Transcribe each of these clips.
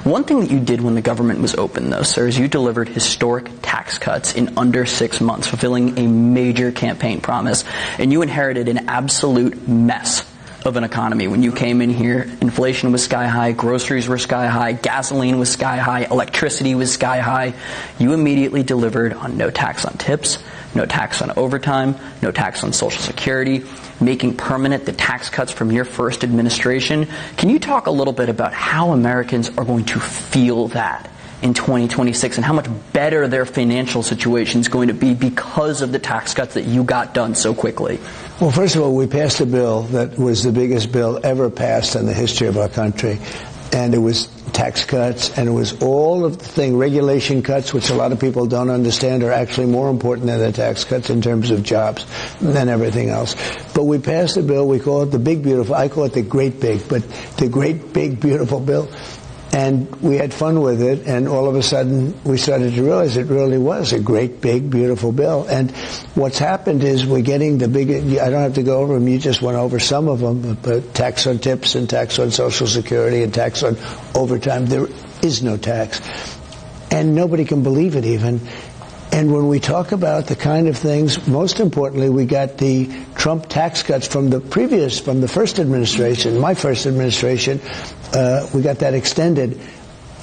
One thing that you did when the government was open, though, sir, is you delivered historic tax cuts in under 6 months, fulfilling a major campaign promise. And you inherited an absolute mess of an economy. When you came in here, inflation was sky high, groceries were sky high, gasoline was sky high, electricity was sky high. You immediately delivered on no tax on tips, no tax on overtime, no tax on Social Security, making permanent the tax cuts from your first administration. Can you talk a little bit about how Americans are going to feel that in 2026 and how much better their financial situation is going to be because of the tax cuts that you got done so quickly? Well, first of all, we passed a bill that was the biggest bill ever passed in the history of our country. And it was tax cuts, and it was all of the regulation cuts, which a lot of people don't understand are actually more important than the tax cuts in terms of jobs than everything else. But we passed a bill, we call it the Big Beautiful, I call it the Great Big, but the Great Big Beautiful Bill. And we had fun with it, and all of a sudden we started to realize it really was a great, big, beautiful bill. And what's happened is we're getting the big, I don't have to go over them, you just went over some of them, but tax on tips and tax on Social Security and tax on overtime. There is no tax. And nobody can believe it even. And when we talk about the kind of things, most importantly, we got the Trump tax cuts from the first administration, my first administration. We got that extended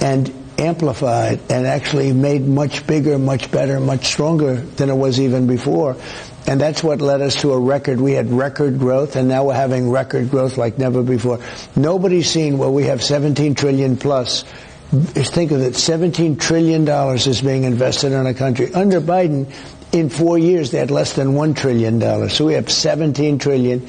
and amplified and actually made much bigger, much better, much stronger than it was even before. And that's what led us to a record. We had record growth, and now we're having record growth like never before. Nobody's seen where we have 17 trillion plus. Think of it, $17 trillion is being invested in our country. Under Biden, in 4 years, they had less than $1 trillion. So we have 17 trillion.